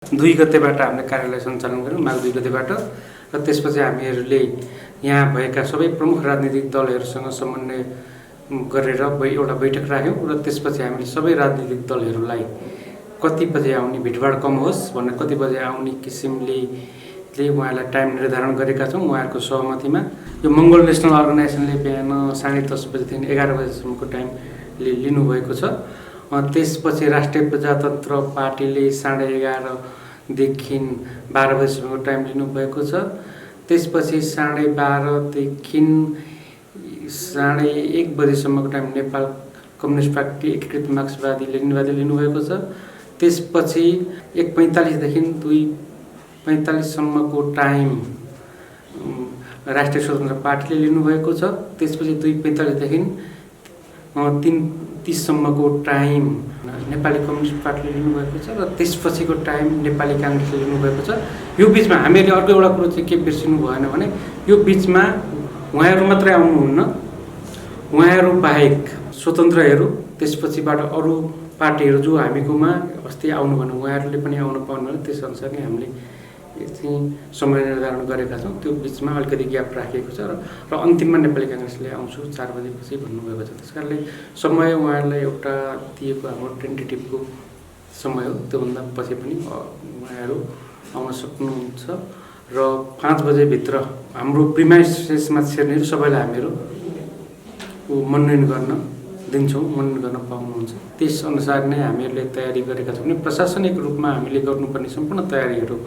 2 गतेबाट हामीले कार्यालय सञ्चालन गऱ्यौँ, माघ 2 गतेबाट। र त्यसपछि हामीहरूले यहाँ भएका सबै प्रमुख राजनीतिक दलहरूसँग समन्वय गरेर एउटा बैठक राख्यौँ र त्यसपछि हामीले सबै राजनीतिक दलहरूलाई कति बजे आउने, भिडभाड कम होस् भनेर कति बजे आउने किसिमले उहाँहरूलाई टाइम निर्धारण गरेका छौँ उहाँहरूको सहमतिमा। यो मङ्गोल नेसनल अर्गनाइजेसनले बिहान 10:30 बजेदेखि 11 बजेसम्मको टाइम लिनुभएको छ। त्यसपछि राष्ट्रिय प्रजातन्त्र पार्टीले 11:30 देखि 12 बजेसम्मको टाइम लिनुभएको छ। त्यसपछि 12:30 देखि 1:30 बजेसम्मको टाइम नेपाल कम्युनिस्ट पार्टी एकीकृत मार्क्सवादी लेनिनवादीले लिनुभएको छ। त्यसपछि 1:45 देखि 2:45 सम्मको टाइम राष्ट्रिय स्वतन्त्र पार्टीले लिनुभएको छ। त्यसपछि 2:45 देखि 3:30 सम्मको टाइम नेपाली कम्युनिस्ट पार्टीले लिनुभएको छ र त्यसपछिको टाइम नेपाली काङ्ग्रेसले लिनुभएको छ। यो बिचमा हामीहरूले अर्को एउटा कुरो चाहिँ के बिर्सिनु भएन भने यो बिचमा उहाँहरू मात्रै आउनुहुन्न, उहाँहरू बाहेक स्वतन्त्रहरू त्यसपछिबाट अरू पार्टीहरू जो हामीकोमा अस्ति आउनु भने उहाँहरूले पनि आउनु पाउनु, त्यसअनुसार नै हामीले चाहिँ समय निर्धारण गरेका छौँ। त्यो बिचमा अलिकति ग्याप राखिएको छ र अन्तिममा नेपाली काङ्ग्रेसले आउँछु 4 बजेपछि भन्नुभएको छ। त्यस कारणले समय उहाँहरूलाई एउटा दिएको हाम्रो टेन्टेटिभको समय हो, त्योभन्दा पछि पनि उहाँहरू आउन सक्नुहुन्छ र 5 बजेभित्र हाम्रो प्रिमाइसेसमा छिर्नेहरू सबैलाई हामीहरू मनोनयन गर्न दिन्छौँ, मनोनयन गर्न पाउनुहुन्छ। त्यसअनुसार नै हामीहरूले तयारी गरेका छौँ भने प्रशासनिक रूपमा हामीले गर्नुपर्ने सम्पूर्ण तयारीहरू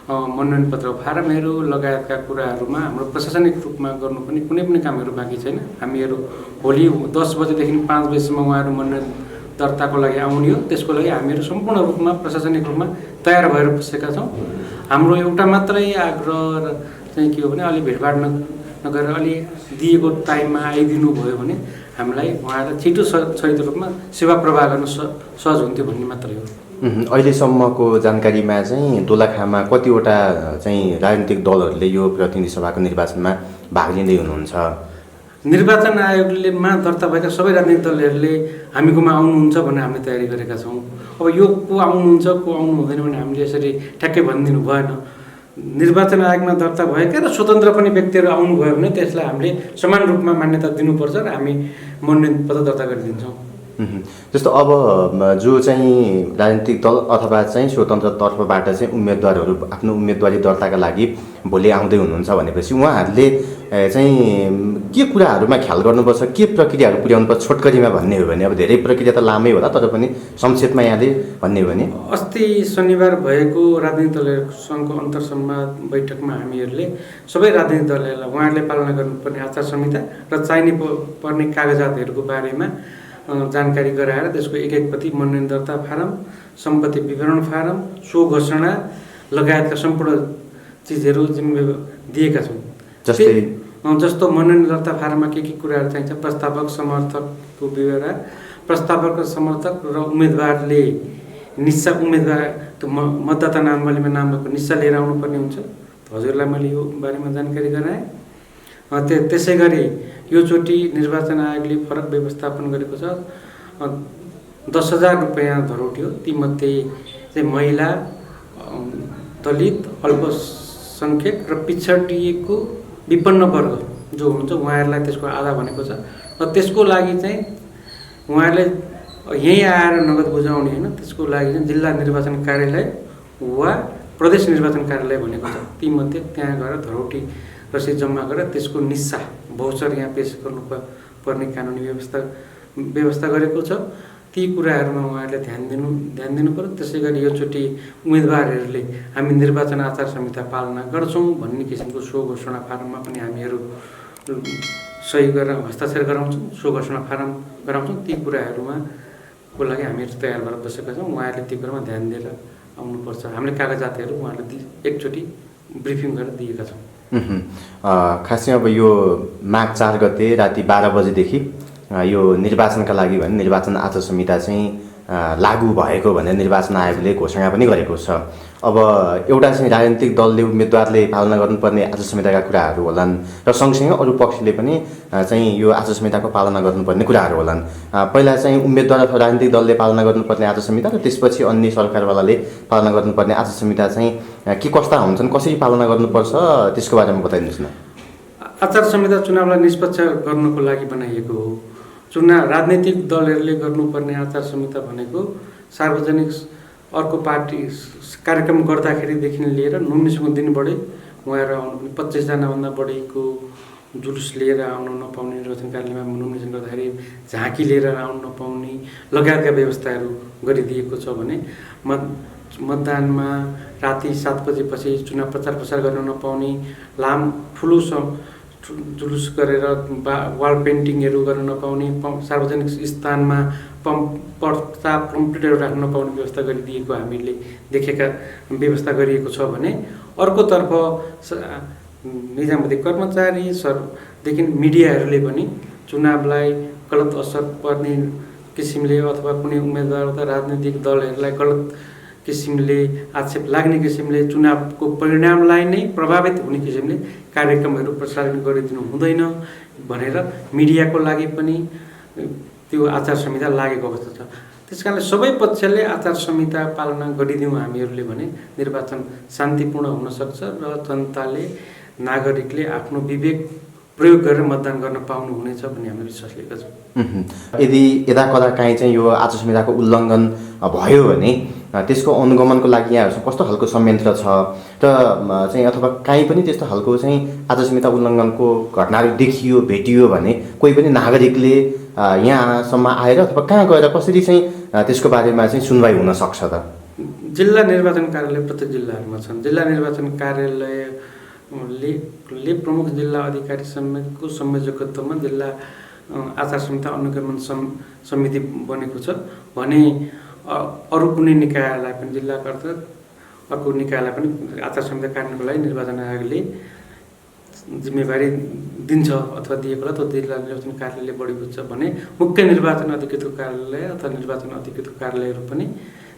मनोनयन पत्र फारमहरू लगायतका कुराहरूमा हाम्रो प्रशासनिक रूपमा गर्नुपर्ने कुनै पनि कामहरू बाँकी छैन। हामीहरू भोलि 10 बजेदेखि 5 बजेसम्म उहाँहरू मनोनयन दर्ताको लागि आउने हो। त्यसको लागि हामीहरू सम्पूर्ण रूपमा प्रशासनिक रूपमा तयार भएर बसेका छौँ। हाम्रो एउटा मात्रै आग्रह चाहिँ के हो भने अलि भिडभाड नगरेर अलि दिएको टाइममा आइदिनु भयो भने हामीलाई उहाँलाई छिटो छरितो रूपमा सेवा प्रवाह गर्न सहज हुन्थ्यो भन्ने मात्रै हो। अहिलेसम्मको जानकारीमा चाहिँ दोलखामा कतिवटा चाहिँ राजनीतिक दलहरूले यो प्रतिनिधि सभाको निर्वाचनमा भाग लिँदै हुनुहुन्छ? निर्वाचन आयोगलेमा दर्ता भएका सबै राजनीतिक दलहरूले हामीकोमा आउनुहुन्छ भनेर हामीले तयारी गरेका छौँ। अब यो को आउनुहुन्छ को आउनु हुँदैन भने हामीले यसरी ठ्याक्कै भनिदिनु भएन। निर्वाचन आयोगमा दर्ता भएका र स्वतन्त्र पनि व्यक्तिहरू आउनुभयो भने त्यसलाई हामीले समान रूपमा मान्यता दिनुपर्छ र हामी मनोनयन पत्र दर्ता गरिदिन्छौँ। जस्तो अब जो चाहिँ राजनीतिक दल अथवा चाहिँ स्वतन्त्र तर्फबाट चाहिँ उम्मेदवारहरू आफ्नो उम्मेदवारी दर्ताका लागि भोलि आउँदै हुनुहुन्छ भनेपछि उहाँहरूले चाहिँ के कुराहरूमा ख्याल गर्नुपर्छ, के प्रक्रियाहरू पुर्याउनुपर्छ? छोटकरीमा भन्ने हो भने अब धेरै प्रक्रिया त लामै होला, तर पनि संक्षेपमा यहाँले भन्ने हो भने अस्ति शनिबार भएको राजनीतिक दलहरूको सङ्घको अन्तर्संवाद बैठकमा हामीहरूले सबै राजनीतिक दलहरूलाई उहाँहरूले पालना गर्नुपर्ने आचार संहिता र चाहिने पर्ने कागजातहरूको बारेमा जानकारी गराएर त्यसको एक प्रति मनोनयन दर्ता फारम, सम्पत्ति विवरण फारम, सो घोषणा लगायतका सम्पूर्ण चिजहरू दिएका छौँ। जस्तो मनोनयन दर्ता फारममा के कुराहरू चाहिन्छ, प्रस्तावक समर्थकको विवरण, प्रस्तावक र समर्थक र उम्मेदवारले निस्सा उम्मेदवार त्यो मतदाता नामावलीमा नाम भएको निस्सा लिएर आउनुपर्ने हुन्छ। हजुरलाई मैले यो बारेमा जानकारी गराएँ। त्यसै गरी योचोटि निर्वाचन आयोगले फरक व्यवस्थापन गरेको छ। 10,000 रुपियाँ धरोटी हो। तीमध्ये चाहिँ महिला, दलित, अल्पसङ्ख्यक र पिछडिएको विपन्न वर्ग जो हुनुहुन्छ उहाँहरूलाई त्यसको आधा भनेको छ। र त्यसको लागि चाहिँ उहाँहरूले यहीँ आएर नगद बुझाउने होइन, त्यसको लागि चाहिँ जिल्ला निर्वाचन कार्यालय वा प्रदेश निर्वाचन कार्यालय भनेको छ। तीमध्ये त्यहाँ गएर धरोटी रसिद जम्मा गरेर त्यसको निस्सा भौचर यहाँ पेश गर्नुपर्ने कानुनी व्यवस्था गरेको छ। ती कुराहरूमा उहाँहरूले ध्यान दिनु पर्यो। त्यसै गरी योचोटि उम्मेदवारहरूले हामी निर्वाचन आचार संहिता पालना गर्छौँ भन्ने किसिमको सो घोषणा फारममा पनि हामीहरू सही गरेर हस्ताक्षर गराउँछौँ, सो घोषणा फारम गराउँछौँ। ती कुराहरूमा को लागि हामीहरू तयार भएर बसेका छौँ। उहाँहरूले ती कुरामा ध्यान दिएर आउनुपर्छ। हामीले कागजातहरू उहाँहरूले एकचोटि ब्रिफिङ गरेर दिएका छौँ। खासै अब यो माघ 4 गते राति 12 बजेदेखि यो निर्वाचनका लागि भने निर्वाचन आचार संहिता चाहिँ लागू भएको भनेर निर्वाचन आयोगले घोषणा पनि गरेको छ। अब एउटा चाहिँ राजनीतिक दलले उम्मेदवारले पालना गर्नुपर्ने आचार संहिताका कुराहरू होलान् र सँगसँगै अरू पक्षले पनि चाहिँ यो आचार संहिताको पालना गर्नुपर्ने कुराहरू होलान्। पहिला चाहिँ उम्मेदवार अथवा राजनीतिक दलले पालना गर्नुपर्ने आचार संहिता र त्यसपछि अन्य सरकारवालाले पालना गर्नुपर्ने आचार संहिता चाहिँ के कस्ता हुन्छन्, कसरी पालना गर्नुपर्छ, त्यसको बारेमा बताइदिनुहोस् न। आचार संहिता चुनावलाई निष्पक्ष गर्नको लागि बनाइएको हो। राजनीतिक दलहरूले गर्नुपर्ने आचार संहिता भनेको सार्वजनिक अर्को पार्टी कार्यक्रम गर्दाखेरिदेखि लिएर नोमिनेसनको दिनबाटै उहाँहरू आउनु पनि 25 जनाभन्दा बढीको जुलुस लिएर आउनु नपाउने, निर्वाचन कार्यालयमा नोमिनेसन गर्दाखेरि झाँकी लिएर आउनु नपाउने लगायतका व्यवस्थाहरू गरिदिएको छ भने मतदानमा राति 7 बजेपछि चुनाव प्रचार प्रसार गर्न नपाउने, ठुलो जुलुस गरेर वाल पेन्टिङहरू गर्न नपाउने, सार्वजनिक स्थानमा प्रस्ताव कम्प्युटर राख्न नपाउने व्यवस्था गरिदिएको हामीले देखेका व्यवस्था गरिएको छ भने अर्कोतर्फ निजामती कर्मचारीदेखि मिडियाहरूले पनि चुनावलाई गलत असर पर्ने किसिमले अथवा कुनै उम्मेदवार अथवा राजनीतिक दलहरूलाई गलत किसिमले आक्षेप लाग्ने किसिमले चुनावको परिणामलाई नै प्रभावित हुने किसिमले कार्यक्रमहरू प्रसारण गरिदिनु हुँदैन भनेर मिडियाको लागि पनि त्यो आचार संहिता लागेको अवस्था छ। त्यसकारणले सबै पक्षले आचार संहिता पालना गरिदिउँ हामीहरूले भने निर्वाचन शान्तिपूर्ण हुन सक्छ र जनताले नागरिकले आफ्नो विवेक प्रयोग गरेर मतदान गर्न पाउनु हुनेछ भन्ने हामीले विश्वास लिएका छौँ। यदि यदाकदा काहीँ चाहिँ यो आचार संहिताको उल्लङ्घन भयो भने त्यसको अनुगमनको लागि यहाँहरूसँग कस्तो खालको संयन्त्र छ र चाहिँ अथवा काहीँ पनि त्यस्तो खालको चाहिँ आचार संहिता उल्लङ्घनको घटनाहरू देखियो भेटियो भने कोही पनि नागरिकले यहाँसम्म आएर अथवा कहाँ गएर कसरी चाहिँ त्यसको बारेमा चाहिँ सुनवाई हुन सक्छ त? जिल्ला निर्वाचन कार्यालय प्रत्येक जिल्लाहरूमा छन्। जिल्ला निर्वाचन कार्यालयले प्रमुख जिल्ला अधिकारी समितिको संयोजकत्वमा जिल्ला आचार संहिता अनुगमन समिति बनेको छ भने अरू कुनै निकायलाई पनि जिल्लाको अर्थात् अर्को निकायलाई पनि आचार संहिता कार्यान्वयनको लागि निर्वाचन आयोगले जिम्मेवारी दिन्छ अथवा दिएको होला। त्यो जिल्ला निर्वाचन कार्यालयले बढी बुझ्छ भने मुख्य निर्वाचन अधिकृतको कार्यालय अथवा निर्वाचन अधिकृतको कार्यालयहरू पनि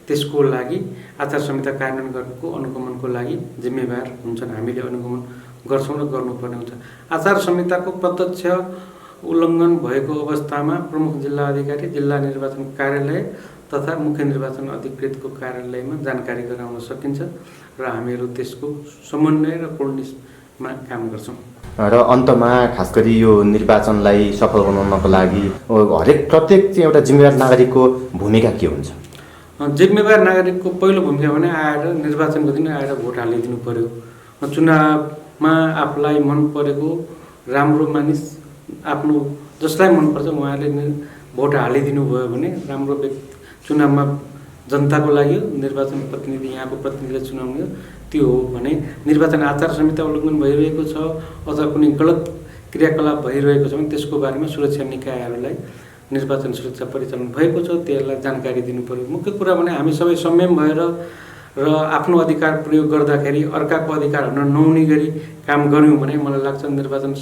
त्यसको लागि आचार संहिता कार्यान्वयन गर्नुको अनुगमनको लागि जिम्मेवार हुन्छन्। हामीले अनुगमन गर्छौँ र गर्नुपर्ने हुन्छ। आचार संहिताको प्रत्यक्ष उल्लङ्घन भएको अवस्थामा प्रमुख जिल्ला अधिकारी, जिल्ला निर्वाचन कार्यालय तथा मुख्य निर्वाचन अधिकृतको कार्यालयमा जानकारी गराउन सकिन्छ र हामीहरू त्यसको समन्वय र पूर्णमा काम गर्छौँ। र अन्तमा खास गरी यो निर्वाचनलाई सफल बनाउनको लागि हरेक प्रत्येक चाहिँ एउटा जिम्मेवार नागरिकको भूमिका के हुन्छ? जिम्मेवार नागरिकको पहिलो भूमिका भने आएर निर्वाचनको दिन आएर भोट हालिदिनु पर्यो। चुनावमा आफूलाई मन परेको राम्रो मानिस, आफ्नो जसलाई मनपर्छ उहाँले भोट हालिदिनु भयो भने राम्रो व्यक्ति चुनावमा जनताको लागि निर्वाचन प्रतिनिधि, यहाँको प्रतिनिधिले चुनाउने हो त्यो हो भने निर्वाचन आचार संहिता उल्लङ्घन भइरहेको छ अथवा कुनै गलत क्रियाकलाप भइरहेको छ भने त्यसको बारेमा सुरक्षा निकायहरूलाई निर्वाचन सुरक्षा परिचालन भएको छ त्यसलाई जानकारी दिनु पर्यो। मुख्य कुरा भने हामी सबै संयम भएर र आफ्नो अधिकार प्रयोग गर्दाखेरि अर्काको अधिकार हुन नहुने गरी काम गऱ्यौँ भने मलाई लाग्छ निर्वाचन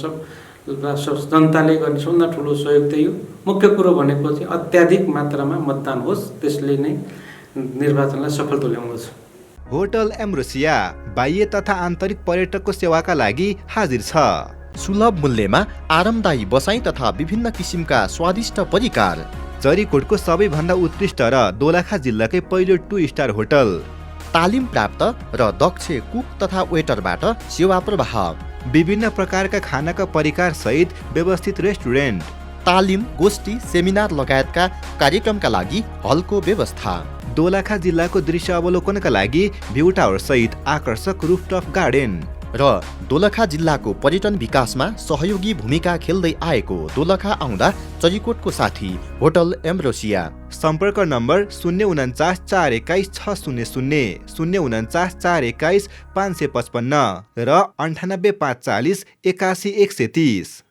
जनताले गर्ने सबभन्दा ठुलो सहयोग त्यही हो। मुख्य कुरो भनेको चाहिँ अत्याधिक मात्रामा मतदान होस्, त्यसले नै निर्वाचनलाई सफल तुल्याउँदछ। होटल एम्ब्रोसिया बाह्य तथा आन्तरिक पर्यटकको सेवाका लागि हाजिर छ। सुलभ मूल्यमा आरामदायी बसाई तथा विभिन्न किसिमका स्वादिष्ट परिकार। जरीकोटको सबैभन्दा उत्कृष्ट र दोलखा जिल्लाकै पहिलो 2 स्टार होटल। तालिम प्राप्त र दक्ष कुक तथा वेटरबाट सेवा प्रवाह। विभिन्न प्रकारका खानाका परिकार सहित व्यवस्थित रेस्टुरेन्ट। तालिम, गोष्ठी, सेमिनार लगायतका कार्यक्रमका लागि हलको व्यवस्था। दोलखा जिल्लाको दृश्य अवलोकनका लागि भ्यू टावर सहित आकर्षक रूफटप गार्डन। र दोलखा जिल्लाको पर्यटन विकासमा सहयोगी भूमिका खेल्दै आएको दोलखा आउँदा चरीकोटको साथी होटल एम्ब्रोसिया। सम्पर्क नम्बर 049 421 600, 049 421 555 र 98 540 81 130।